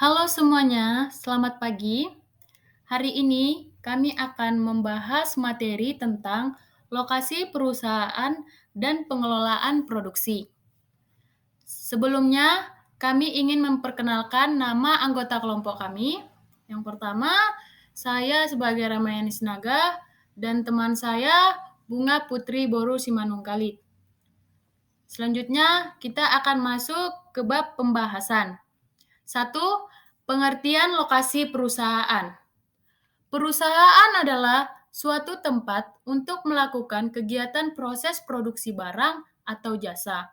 Halo semuanya, selamat pagi. Hari ini kami akan membahas materi tentang lokasi perusahaan dan pengelolaan produksi. Sebelumnya, kami ingin memperkenalkan nama anggota kelompok kami. Yang pertama, saya sebagai Ramayani Sinaga dan teman saya Bunga Putri Boru Simanungkalit. Selanjutnya, kita akan masuk ke bab pembahasan. 1. Pengertian lokasi perusahaan. Perusahaan adalah suatu tempat untuk melakukan kegiatan proses produksi barang atau jasa.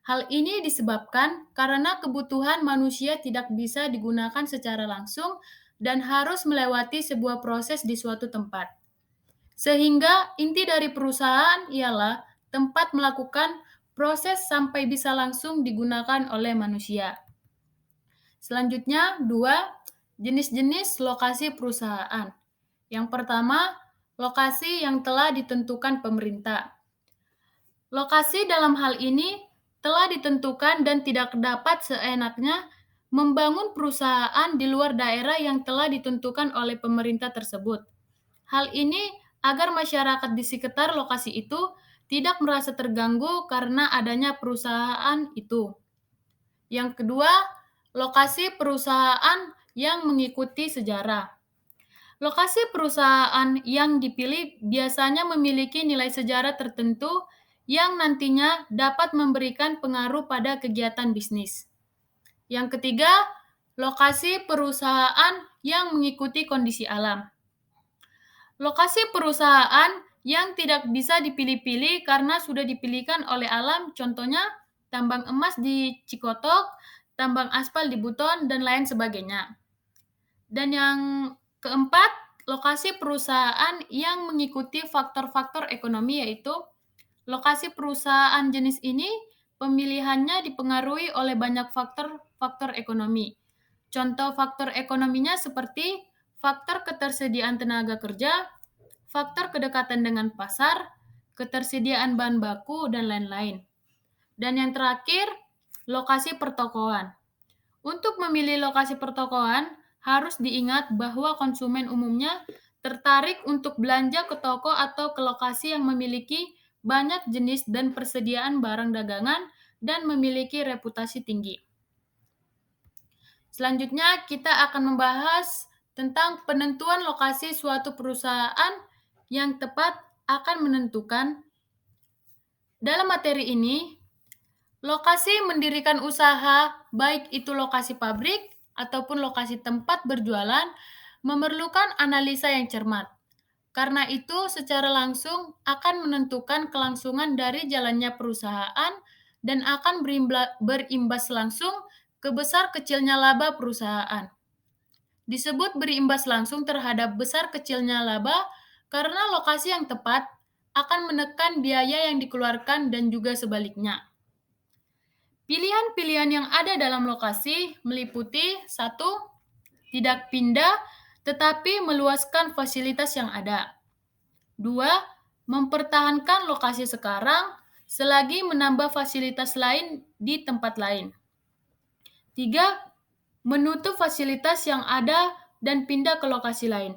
Hal ini disebabkan karena kebutuhan manusia tidak bisa digunakan secara langsung dan harus melewati sebuah proses di suatu tempat. Sehingga inti dari perusahaan ialah tempat melakukan proses sampai bisa langsung digunakan oleh manusia. Selanjutnya, 2. Jenis-jenis lokasi perusahaan. Yang pertama, lokasi yang telah ditentukan pemerintah. Lokasi dalam hal ini telah ditentukan dan tidak dapat seenaknya membangun perusahaan di luar daerah yang telah ditentukan oleh pemerintah tersebut. Hal ini agar masyarakat di sekitar lokasi itu tidak merasa terganggu karena adanya perusahaan itu. Yang kedua, lokasi perusahaan yang mengikuti sejarah. Lokasi perusahaan yang dipilih biasanya memiliki nilai sejarah tertentu yang nantinya dapat memberikan pengaruh pada kegiatan bisnis. Yang ketiga, lokasi perusahaan yang mengikuti kondisi alam. Lokasi perusahaan yang tidak bisa dipilih-pilih karena sudah dipilihkan oleh alam, contohnya tambang emas di Cikotok, tambang aspal di Buton, dan lain sebagainya. Dan yang keempat, lokasi perusahaan yang mengikuti faktor-faktor ekonomi, yaitu lokasi perusahaan jenis ini pemilihannya dipengaruhi oleh banyak faktor ekonomi. Contoh faktor ekonominya seperti faktor ketersediaan tenaga kerja, faktor kedekatan dengan pasar, ketersediaan bahan baku, dan lain-lain. Dan yang terakhir, lokasi pertokoan. Untuk memilih lokasi pertokoan, harus diingat bahwa konsumen umumnya tertarik untuk belanja ke toko atau ke lokasi yang memiliki banyak jenis dan persediaan barang dagangan dan memiliki reputasi tinggi. Selanjutnya, kita akan membahas tentang penentuan lokasi suatu perusahaan yang tepat akan menentukan. Dalam materi ini, lokasi mendirikan usaha, baik itu lokasi pabrik ataupun lokasi tempat berjualan, memerlukan analisa yang cermat. Karena itu, secara langsung akan menentukan kelangsungan dari jalannya perusahaan dan akan berimbas langsung ke besar kecilnya laba perusahaan. Disebut berimbas langsung terhadap besar kecilnya laba karena lokasi yang tepat akan menekan biaya yang dikeluarkan dan juga sebaliknya. Pilihan-pilihan yang ada dalam lokasi meliputi 1. Tidak pindah tetapi meluaskan fasilitas yang ada. 2. Mempertahankan lokasi sekarang selagi menambah fasilitas lain di tempat lain. 3. Menutup fasilitas yang ada dan pindah ke lokasi lain.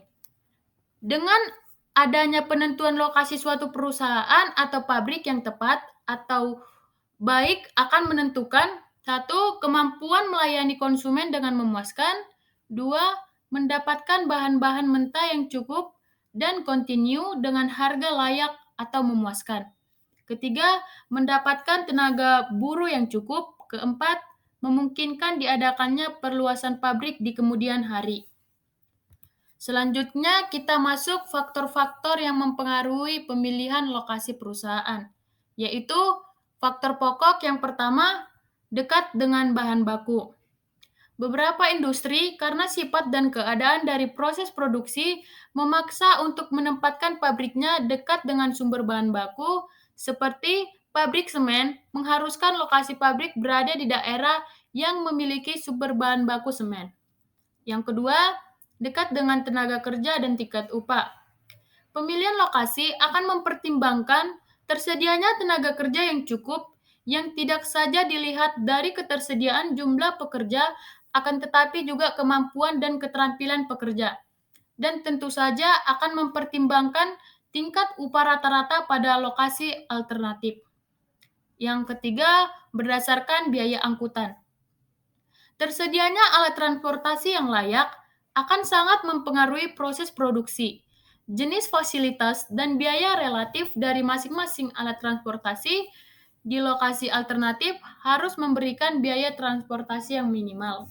Dengan adanya penentuan lokasi suatu perusahaan atau pabrik yang tepat atau baik akan menentukan 1. Kemampuan melayani konsumen dengan memuaskan. 2. Mendapatkan bahan-bahan mentah yang cukup dan kontinu dengan harga layak atau memuaskan. Ketiga, mendapatkan tenaga buruh yang cukup. Keempat, memungkinkan diadakannya perluasan pabrik di kemudian hari. Selanjutnya, kita masuk faktor-faktor yang mempengaruhi pemilihan lokasi perusahaan, yaitu faktor pokok yang pertama, dekat dengan bahan baku. Beberapa industri, karena sifat dan keadaan dari proses produksi, memaksa untuk menempatkan pabriknya dekat dengan sumber bahan baku, seperti pabrik semen mengharuskan lokasi pabrik berada di daerah yang memiliki sumber bahan baku semen. Yang kedua, dekat dengan tenaga kerja dan tingkat upah. Pemilihan lokasi akan mempertimbangkan tersedianya tenaga kerja yang cukup, yang tidak saja dilihat dari ketersediaan jumlah pekerja akan tetapi juga kemampuan dan keterampilan pekerja. Dan tentu saja akan mempertimbangkan tingkat upah rata-rata pada lokasi alternatif. Yang ketiga, berdasarkan biaya angkutan. Tersedianya alat transportasi yang layak akan sangat mempengaruhi proses produksi. Jenis fasilitas dan biaya relatif dari masing-masing alat transportasi di lokasi alternatif harus memberikan biaya transportasi yang minimal.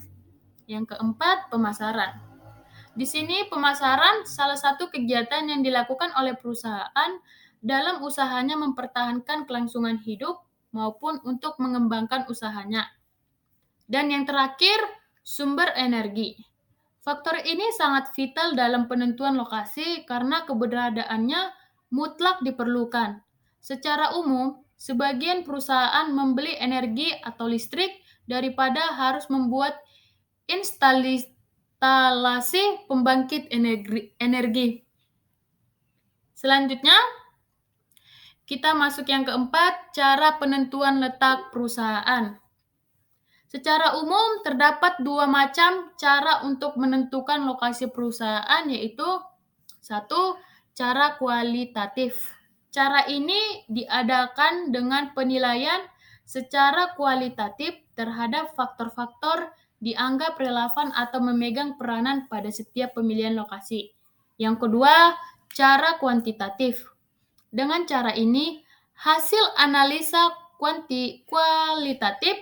Yang keempat, pemasaran. Di sini pemasaran salah satu kegiatan yang dilakukan oleh perusahaan dalam usahanya mempertahankan kelangsungan hidup maupun untuk mengembangkan usahanya. Dan yang terakhir, sumber energi. Faktor ini sangat vital dalam penentuan lokasi karena keberadaannya mutlak diperlukan. Secara umum, sebagian perusahaan membeli energi atau listrik daripada harus membuat instalasi pembangkit energi. Selanjutnya, kita masuk yang keempat, cara penentuan letak perusahaan. Secara umum, terdapat dua macam cara untuk menentukan lokasi perusahaan, yaitu satu, cara kualitatif. Cara ini diadakan dengan penilaian secara kualitatif terhadap faktor-faktor dianggap relevan atau memegang peranan pada setiap pemilihan lokasi. Yang kedua, cara kuantitatif. Dengan cara ini, hasil analisa kualitatif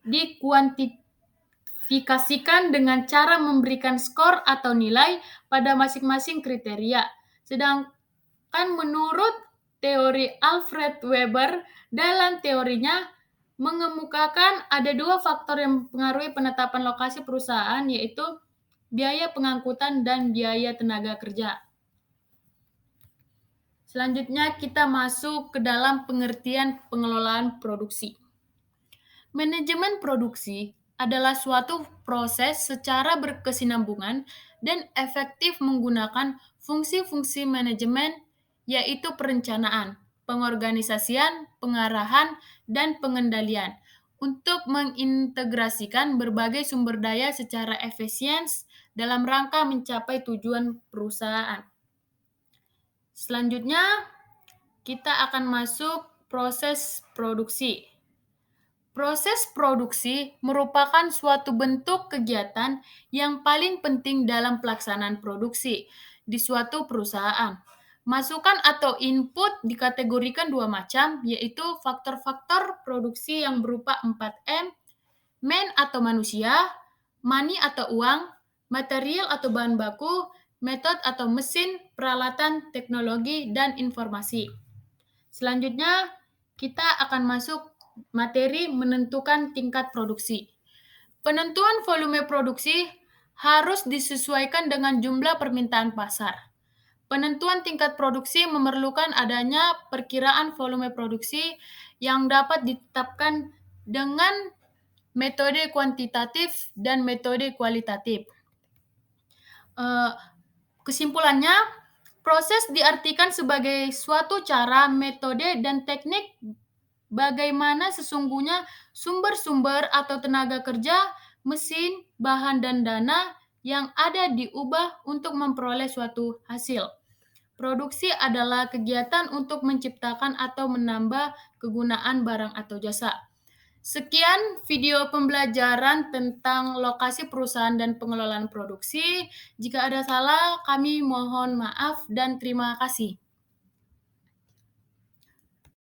dikuantifikasikan dengan cara memberikan skor atau nilai pada masing-masing kriteria. Sedangkan menurut teori Alfred Weber, dalam teorinya mengemukakan ada dua faktor yang mempengaruhi penetapan lokasi perusahaan, yaitu biaya pengangkutan dan biaya tenaga kerja. Selanjutnya kita masuk ke dalam pengertian pengelolaan produksi. Manajemen produksi adalah suatu proses secara berkesinambungan dan efektif menggunakan fungsi-fungsi manajemen, yaitu perencanaan, pengorganisasian, pengarahan, dan pengendalian untuk mengintegrasikan berbagai sumber daya secara efisien dalam rangka mencapai tujuan perusahaan. Selanjutnya, kita akan masuk proses produksi. Proses produksi merupakan suatu bentuk kegiatan yang paling penting dalam pelaksanaan produksi di suatu perusahaan. Masukan atau input dikategorikan dua macam, yaitu faktor-faktor produksi yang berupa 4M, man atau manusia, money atau uang, material atau bahan baku, metode atau mesin, peralatan, teknologi, dan informasi. Selanjutnya, kita akan masuk materi menentukan tingkat produksi. Penentuan volume produksi harus disesuaikan dengan jumlah permintaan pasar. Penentuan tingkat produksi memerlukan adanya perkiraan volume produksi yang dapat ditetapkan dengan metode kuantitatif dan metode kualitatif. Kesimpulannya, proses diartikan sebagai suatu cara, metode, dan teknik bagaimana sesungguhnya sumber-sumber atau tenaga kerja, mesin, bahan, dan dana yang ada diubah untuk memperoleh suatu hasil. Produksi adalah kegiatan untuk menciptakan atau menambah kegunaan barang atau jasa. Sekian video pembelajaran tentang lokasi perusahaan dan pengelolaan produksi. Jika ada salah, kami mohon maaf dan terima kasih.